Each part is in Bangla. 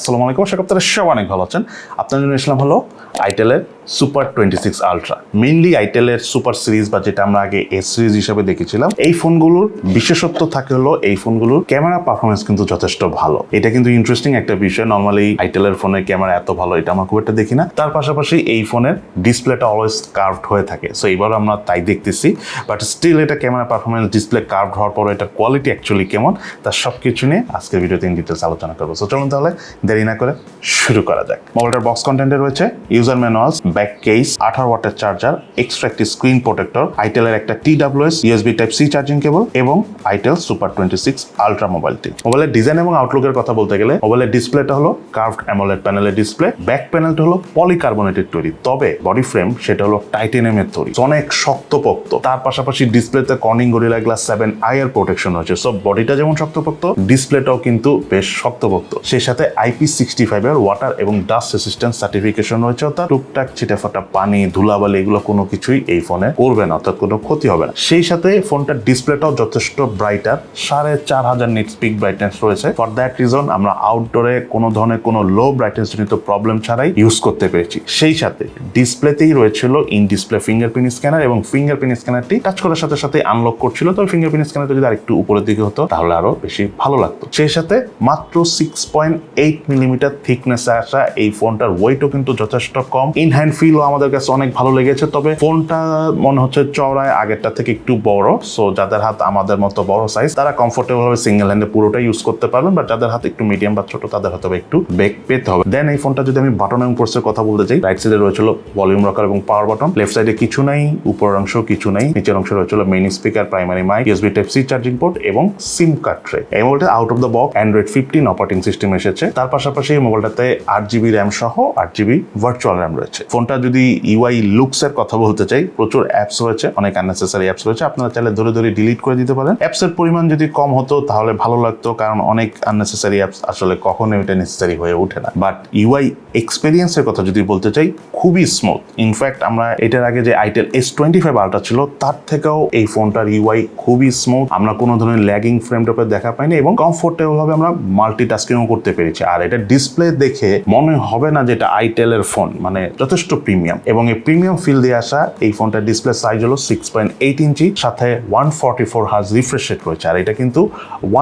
আসসালামু আলাইকুম, আশা করি আপনারা সবাই অনেক ভালো আছেন। আপনার জন্য ইসলাম হলো আইটেলের সুপার 26 আলট্রা। মেইনলি আইটেলের সুপার সিরিজ বা যেটা আমরা আগে এস সিরিজ হিসেবে দেখেছিলাম, এই ফোনগুলোর বিশেষত্ব থাকে হলো এই ফোনগুলোর ক্যামেরা পারফরমেন্স কিন্তু যথেষ্ট ভালো। এটা কিন্তু ইন্টারেস্টিং একটা বিষয়। নর্মালি আইটেলের ফোনের ক্যামেরা এত ভালো এটা আমরা খুব একটা দেখি না। তার পাশাপাশি এই ফোনের ডিসপ্লেটা অলওয়েজ কার্ভড হয়ে থাকে, সো এবার আমরা তাই দেখতেছি। বাট স্টিল এটা ক্যামেরা পারফরমেন্স, ডিসপ্লে কার্ভড হওয়ার পর এটা কোয়ালিটি অ্যাকচুয়ালি কেমন, তার সবকিছু নিয়ে আজকের ভিডিওতে ইন ডিটেলস আলোচনা করবো। সো চলুন তাহলে দেরি না করে শুরু করা যাক। মোবাইলটার বক্স কন্টেন্টে রয়েছে ইউজার ম্যানুয়ালস, ব্যাক কেস, 18 ওয়াটের চার্জার, এক্সট্রা একটি স্ক্রিন প্রোটেক্টর, আইটেলের একটা TWS USB type C charging cable এবং আইটেল সুপার 26 আলট্রা মোবাইলটি। মোবাইলের ডিজাইন এবং আউটলুকের কথা বলতে গেলে, মোবাইলের ডিসপ্লেটা হলো কার্ভড অ্যামোলেড প্যানেলের ডিসপ্লে, ব্যাক প্যানেলটা হলো পলিকার্বনেটের তৈরি, তবে বডি ফ্রেম সেটা হলো টাইটেনিয়ামের তৈরি, অনেক শক্তপোক্ত। তার পাশাপাশি ডিসপ্লেতে কর্নিং গরিলা গ্লাস 7i এর প্রোটেকশন রয়েছে। সো বডিটা যেমন শক্তপোক্ত, ডিসপ্লেটাও কিন্তু বেশ শক্তপোক্ত। সেই সাথে IP65 এর ওয়াটার এবং ডাস্ট রেসিস্ট্যান্স সার্টিফিকেশন রয়েছে, অর্থাৎ টুকটাক ছিটেফাটা পানি, ধুলাবালি এগুলো কোনো কিছুই এই ফোনে করবে না, অর্থাৎ কোনো ক্ষতি হবে না। সেই সাথে ফোনটার ডিসপ্লেটাও যথেষ্ট ব্রাইটার, 4500 নিটস পিক ব্রাইটনেস রয়েছে। ফর দ্যাট রিজন আমরা আউটডোরে কোনো ধরনের কোনো লো ব্রাইটনেস জনিত প্রবলেম ছাড়াই ইউজ করতে পেরেছি। সেই সাথে ডিসপ্লেতেই রয়েছিল ইন ডিসপ্লে ফিঙ্গারপ্রিন্ট স্ক্যানার, এবং ফিঙ্গারপ্রিন্ট স্ক্যানারটি টাচ করার সাথে সাথে আনলক করছিল। তবে ফিঙ্গারপ্রিন্ট স্ক্যানারটা যদি আরেকটু উপরের দিকে হতো তাহলে আরো বেশি ভালো লাগতো। সেই সাথে মাত্র 6.8 মিলিমিটার থিকনেসে আসা এই ফোনটার ওয়েটও কিন্তু যথেষ্ট কম। ইন হ্যান্ড ফিলও আমাদের কাছে অনেক ভালো লেগেছে, তবে ফোনটা মনে হচ্ছে চওড়ায় আগেরটা থেকে একটু বড়। সো যাদের হাত আমাদের মতো বড় সাইজ তারা কমফোর্টেবল ভাবে সিঙ্গেল হ্যান্ডে পুরোটা ইউজ করতে পারবেন, বাট যাদের হাত একটু মিডিয়াম বা ছোট তাদের হয়তো একটু বেগ পেতে হবে। দেন এই ফোনটা যদি আমি বাটন এবং পোর্টসের কথা বলতে চাই, রাইট সাইডে রয়েছিল ভলিউম রকার এবং পাওয়ার বাটন, লেফট সাইডে কিছু নাই, উপরের অংশ কিছু নাই, নিচের অংশ রয়েছিল main speaker, primary mic, USB type C charging port এবং সিম কার্ড ট্রে। এই মোবাইলটা out of the box Android 15 operating system এসেছে। তার পাশাপাশি এই মোবাইলটাতে 8GB র্যাম সহ 8GB ভার্চুয়াল র্যাম রয়েছে। ফোনটা যদি ইউআই লুকস এর কথা বলতে চাই, প্রচুর অ্যাপস রয়েছে, অনেক আননেসেসারি অ্যাপস রয়েছে, আপনারা চাইলে ধরে ধরে ডিলিট করে দিতে পারেন। অ্যাপস এর পরিমাণ যদি কম হতো তাহলে ভালো লাগতো, কারণ অনেক আননেসেসারি অ্যাপস আসলে কখনো এটা নেসেসারি হয়ে ওঠে না। বাট ইউআই এক্সপেরিয়েন্স এর কথা যদি বলতে চাই, খুবই স্মুথ। ইনফ্যাক্ট আমরা এটার আগে যে আইটেল S25 আলট্রা ছিল তার থেকেও এই ফোনটার ইউআই খুবই স্মুথ। আমরা কোনো ধরনের ল্যাগিং ফ্রেম টপে দেখা পাইনি এবং কমফোর্টেবল ভাবে আমরা মাল্টিটাস্কিংও করতে পেরেছি। আর এটা ডিসপ্লে দেখে মনে হবে না যে এটা আইটেলের ফোন, মানে যথেষ্ট প্রিমিয়াম, এবং এই প্রিমিয়াম ফিল দিয়ে আসা এই ফোনটার ডিসপ্লে সাইজ হলো 6.8 ইঞ্চি, সাথে 144 হার্জ রিফ্রেশ রেট রয়েছে। আর এটা কিন্তু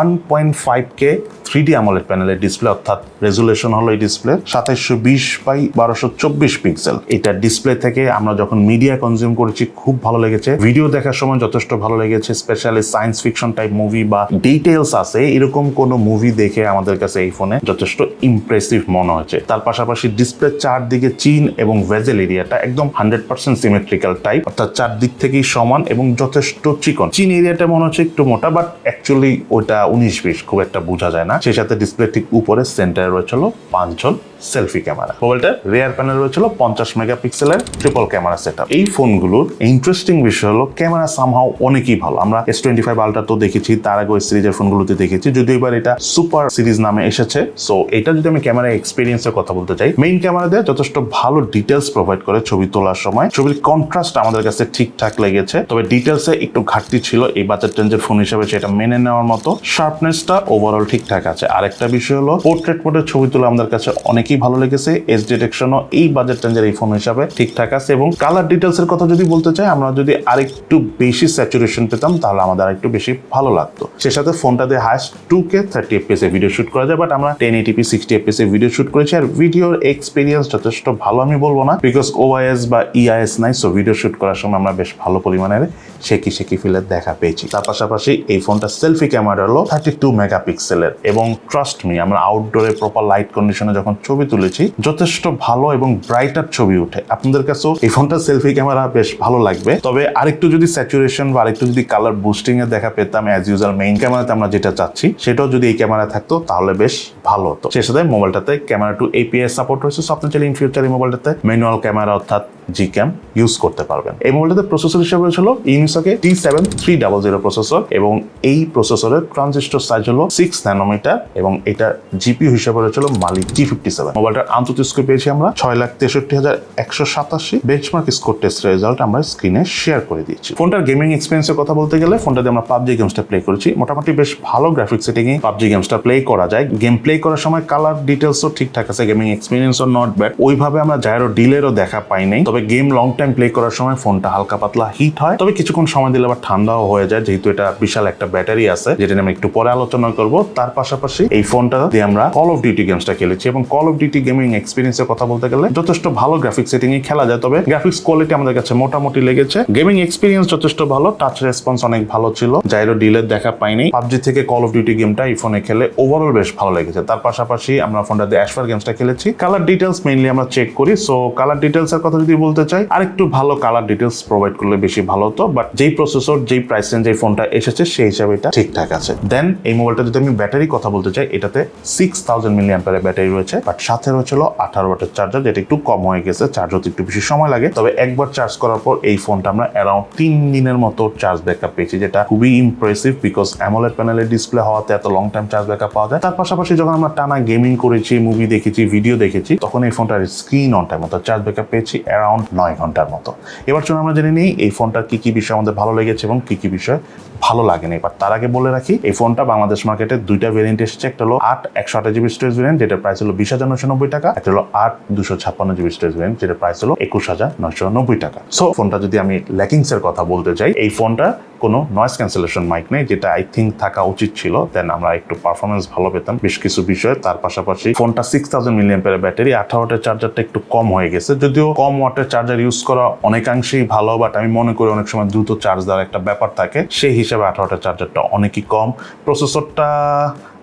1.5K 3D AMOLED প্যানেলের ডিসপ্লে, অর্থাৎ রেজুলেশন হলো এই ডিসপ্লে 2720x1224 পিক্সেল। এটা ডিসপ্লে থেকে আমরা যখন মিডিয়া কনজিউম করেছি খুব ভালো লেগেছে, ভিডিও দেখার সময় যথেষ্ট ভালো লেগেছে। Specially science fiction type movie বা ডিটেলস আছে এরকম কোনো মুভি দেখে আমাদের কাছে এই ফোনে যথেষ্ট ইমপ্রেসিভ মনে হয়েছে। তার পাশাপাশি ডিসপ্লে চারদিকে চিন এবং ভেজেল এরিয়াটা একদম 100% সিমেট্রিক্যাল টাইপ, অর্থাৎ চারদিক থেকেই সমান এবং যথেষ্ট চিকন। চিন এরিয়াটা মনে হচ্ছে একটু মোটা, বাট অ্যাকচুয়ালি ওটা 19-20 খুব একটা বোঝা যায় না। সেই সাথে ডিসপ্লে ঠিক উপরে সেন্টারে রয়েছিল 5 জন সেলফি ক্যামেরা। মোবাইলটার রিয়ার প্যানেল রয়েছিল 50 মেগাপিক্সেলের ট্রিপল ক্যামেরা সেটআপ। এই ফোনগুলোর ইন্টারেস্টিং বিষয় হলো ক্যামেরা সামহাও অনেকই ভালো। আমরা S25 আলট্রা তো দেখেছি, তার আগে ওই সিরিজের ফোনগুলোতে দেখেছি, যদিও এবার এটা সুপার সিরিজ নামে এসেছে। সো এটা যদি আমি ক্যামেরা এক্সপিরিয়েন্সের কথা বলতে চাই, মেইন ক্যামেরা দিয়ে যথেষ্ট ভালো ডিটেলস প্রোভাইড করে ছবি তোলার সময়। ছবির কন্ট্রাস্ট আমাদের কাছে ঠিকঠাক লেগেছে, তবে ডিটেলসে একটু ঘাটতি ছিল। এই বাজেট রেঞ্জের ফোন হিসেবে সেটা মেনে নেওয়ার মতো। শার্পনেসটা ওভারঅল ঠিকঠাক আছে। আরেকটা বিষয় হলো পোর্ট্রেট মোডে ছবি তোলা আমাদের কাছে অনেকই ভালো লেগেছে। এজ ডিটেকশনও এই বাজেট রেঞ্জের এই ফোন হিসাবে ঠিকঠাক আছে। এবং কালার ডিটেলস এর কথা যদি বলতে চাই, আমরা যদি আরেকটু বেশি স্যাচুরেশন পেতাম তাহলে আমাদের আরেকটু বেশি ভালো লাগতো। সে সাথে ফোনটা দিয়ে হাইস্ট 2K 30 FPS এ ভিডিও শুট করা যায়, বাট আমরা 1080p 60 FPS এ ভিডিও শুট করেছি। আর ভিডিওর এক্সপিরিয়েন্স যথেষ্ট ভালো আমি বলবো না, বিকজ OIS বা EIS নাই। সো ভিডিও শুট করার সময় আমরা বেশ ভালো পরিমাণের শেকি ফিলের দেখা পেয়েছি। তার পাশাপাশি এই ফোনটা সেলফি ক্যামেরা হলো 32 মেগাপিক্সেলের, এবং ট্রাস্ট মি আমরা আউটডোরে প্রপার লাইট কন্ডিশনে যখন ছবি তুলেছি যথেষ্ট ভালো এবং ব্রাইটার ছবি উঠে। আপনাদের কাছেও এই ফোনটা সেলফি ক্যামেরা বেশ ভালো লাগবে, তবে আরেকটু যদি স্যাচুরেশন বা আরেকটু যদি কালার বুস্টিং এ দেখা পেতাম, অ্যাজ ইউজুয়াল মেইন ক্যামেরাতে আমরা যেটা চাচ্ছি সেটাও যদি এই ক্যামেরা থাকতো তাহলে বেশ ভালো হতো। সেই সাথে মোবাইলটাতে ক্যামেরা টু APS সাপোর্ট রয়েছে। সো আপনি চাইলে ইন ফিউচার এই মোবাইলটাতে ম্যানুয়াল ক্যামেরা অর্থাৎ Gcam ইউজ করতে পারবেন। এই মোবাইলটাতে প্রসেসর হিসেবে ছিল ইউনিসকের T7300 প্রসেসর, এবং এই প্রসেসরের ট্রানজিস্টর সাইজ হলো 6 ন্যানোমিটার, এবং এটা GPU হিসেবে রয়েছিল মালি G57। এক্সেলেন্ট। মোবাইলটার আন্তর্জাতিক স্কোর পেয়েছি আমরা 6,63,187। বেঞ্চমার্ক স্কোর টেস্ট রেজাল্ট আমরা স্ক্রিনে শেয়ার করে দিয়েছি। ফোনটার গেমিং এক্সপিরিয়েন্সের কথা বলতে গেলে ফোনটাতে আমরা পাবজি গেমসটা প্লে করেছি। মোটামুটি বেশ ভালো গ্রাফিক্স সেটিংয়ে পাবজি গেমসটা প্লে করা যায়। গেম প্লে করার সময় কালার ডিটেলসও ঠিকঠাক আছে, গেমিং এক্সপিরিয়েন্সও নট ব্যাড। ওইভাবে আমরা জাইরো ডিলেরও দেখা পাই নাই। তবে গেম লং টাইম প্লে করার সময় ফোনটা হালকা পাতলা হিট হয়, তবে কিছুক্ষণ সময় দিলে আবার ঠান্ডাও হয়ে যায়, যেহেতু এটা বিশাল একটা ব্যাটারি আছে, যেটা নিয়ে আমি একটু পরে আলোচনা করব। তার পাশাপাশি এই ফোনটা দিয়ে আমরা কল অফ ডিউটি গেমসটা খেলেছি, এবং কল অফ ডিউটি গেমিং এক্সপিরিয়েন্সের কথা বলতে গেলে যথেষ্ট ভালো গ্রাফিক্স সেটিং এ খেলা যায়। তবে গ্রাফিক্স কোয়ালিটি আমাদের কাছে মোটামুটি লেগেছে। গেমিং এক্সপিরিয়েন্স যথেষ্ট ভালো, টাচ রেসপন্স অনেক ভালো ছিল, জাইরো ডিলের দেখা পাইনি। পাবজি থেকে কল অফ ডিউটি গেমটা এই ফোনে খেলে ওভারঅল বেশ ভালো লেগেছে। তার পাশাপাশি আমরা ফোনটাতে অ্যাশফায়ার গেমসটা খেলেছি। কালার ডিটেলস মেইনলি আমরা চেক করি। সো কালার ডিটেলস এর কথা যদি বলতে চাই, আরেকটু ভালো কালার ডিটেলস প্রোভাইড করলে বেশি ভালো হতো, বাট যেই প্রসেসর যেই প্রাইস রেঞ্জ এই ফোনটা এসেছে সেই হিসাবে এটা ঠিকঠাক আছে। দেন এই মোবাইলটা যদি আমি ব্যাটারি কথা বলতে চাই, এটাতে 6000 মিলি অ্যাম্পিয়ারের ব্যাটারি রয়েছে, বাট সাথে রয়েছিল 18 ওয়াটের চার্জার, যেটা একটু কম হয়ে গেছে, চার্জ হতে একটু বেশি সময় লাগে। তবে একবার চার্জ করার পর এই ফোনটা আমরা অ্যারাউন্ড 3 দিনের মতো চার্জ ব্যাকআপ পেয়েছি, যেটা খুবই ইমপ্রেসিভ, বিকজ অ্যামোলেড প্যানেলের ডিসপ্লে হওয়াতে এত লং টাইম চার্জ ব্যাকআপ পাওয়া যায়। তার পাশাপাশি যখন আমরা টানা গেমিং করেছি, মুভি দেখেছি, ভিডিও দেখেছি, তখন এই ফোনটার স্ক্রিন অন টাইম অর্থাৎ চার্জ ব্যাকআপ পেয়েছি অ্যারাউন্ড 9 ঘন্টার মতো। এবার চলুন আমরা জেনে নিই এই ফোনটার কি কি বিষয় আমাদের ভালো লেগেছে এবং কি কি বিষয় ভালো লাগেনি। বাট তার আগে বলে রাখি, এই ফোনটা বাংলাদেশ মার্কেটে দুইটা ভেরিয়েন্ট এসেছে। একটা হলো 8/128 জিবি স্টোরেজ ভেরিয়েন্ট, যেটার প্রাইস হলো 20,990 টাকা। একটা হলো 8/256 জিবি স্টোরেজ ভেরিয়েন্ট, যেটার প্রাইস হলো 21,990 টাকা। সো ফোনটা যদি আমি ল্যাকিংস এর কথা বলতে চাই, এই ফোনটা কোনো নয়েজ ক্যান্সেলেশন মাইক নেই, যেটা আই থিঙ্ক থাকা উচিত ছিল। দেন আমরা একটু পারফরমেন্স ভালো পেতাম বেশ কিছু বিষয়ে। তার পাশাপাশি ফোনটা 6000 মিলি অ্যাম্পিয়ারের ব্যাটারি, 18 ওয়াটের চার্জারটা একটু কম হয়ে গেছে। যদিও কম ওয়াটের চার্জার ইউজ করা অনেকাংশেই ভালো, বাট আমি মনে করি অনেক সময় দ্রুত চার্জ দেওয়ার একটা ব্যাপার থাকে, সেই হিসাবে 18 ওয়াটের চার্জারটা অনেকই কম। প্রসেসরটা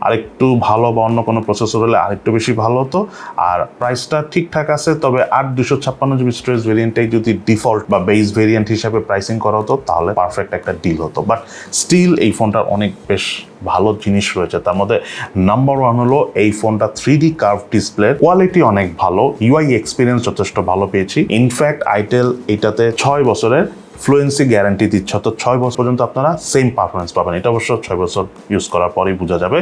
আরেকটু ভালো বা অন্য কোনো প্রসেসর হলে আরেকটু বেশি ভালো হতো। আর প্রাইসটা ঠিকঠাক আছে, তবে 8/256 জিবি স্টোরেজ ভেরিয়েন্টটাই যদি ডিফল্ট বা বেস ভেরিয়েন্ট হিসাবে প্রাইসিং করা হতো তাহলে পারফেক্ট একটা ডিল হতো। বাট স্টিল এই ফোনটার অনেক বেশ ভালো জিনিস রয়েছে। তার মধ্যে নাম্বার 1 হলো এই ফোনটা 3D কার্ভ ডিসপ্লে কোয়ালিটি অনেক ভালো, ইউআই এক্সপিরিয়েন্স যথেষ্ট ভালো পেয়েছি। ইনফ্যাক্ট আইটেল এটাতে 6 বছরের ফ্লুয়েন্সি গ্যারান্টি দিচ্ছে, তো 6 বছর পর্যন্ত আপনারা সেম পারফরমেন্স পাবেন। এটা অবশ্য 6 বছর ইউজ করার পরেই বোঝা যাবে।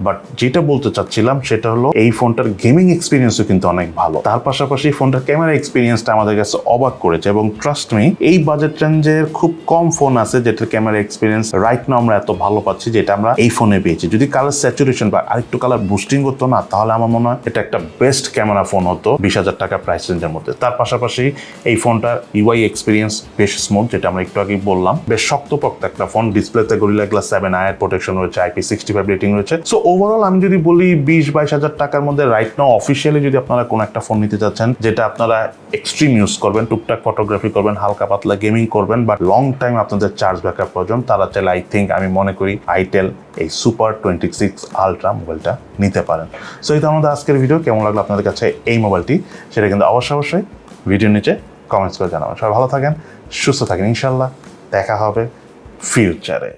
বাট যেটা বলতে চাচ্ছিলাম সেটা হলো এই ফোনটার গেমিং এক্সপিরিয়েন্সও কিন্তু অনেক ভালো। তার পাশাপাশি ফোনটার ক্যামেরা এক্সপিরিয়েন্সটা আমাদের কাছে অবাক করেছে, এবং ট্রাস্ট মি, এই বাজেট রেঞ্জের খুব কম ফোন আছে যেটার ক্যামেরা এক্সপিরিয়েন্স রাইট নাও আমরা এত ভালো পাচ্ছি, যেটা আমরা এই ফোনে পেয়েছি। যদি কালার স্যাচুরেশন বা আরেকটু কালার বুস্টিং হতো না, তাহলে আমার মনে হয় এটা একটা বেস্ট ক্যামেরা ফোন হতো 20,000 টাকা প্রাইস রেঞ্জের মধ্যে। তার পাশাপাশি এই ফোনটার ইউআই এক্সপিরিয়েন্স বেশ স্মুথ, যেটা আমরা একটু আগে বললাম। বেশ শক্তপোক্ত একটা ফোন, ডিসপ্লেতে গরিলা গ্লাস 7 আয়ার প্রোটেকশন রয়েছে, IP65 রেটিং রয়েছে। সো ওভারঅল আমি যদি বলি 20-22 হাজার টাকার মধ্যে রাইট নাও অফিসিয়ালি যদি আপনারা কোনো একটা ফোন নিতে চাচ্ছেন, যেটা আপনারা এক্সট্রিম ইউজ করবেন, টুকটাক ফটোগ্রাফি করবেন, হালকা পাতলা গেমিং করবেন, বাট লং টাইম আপনাদের চার্জ ব্যাকআপ প্রয়োজন, তারা চাইলে আই থিঙ্ক আমি মনে করি আইটেল এই সুপার 26 আলট্রা মোবাইলটা নিতে পারেন। সো এই তো আমাদের আজকের ভিডিও। কেমন লাগলো আপনাদের কাছে এই মোবাইলটি, সেটা কিন্তু অবশ্যই ভিডিওর নিচে কমেন্টস করে জানাবেন। সবাই ভালো থাকেন, সুস্থ থাকেন, ইনশাল্লাহ দেখা হবে ফিউচারে।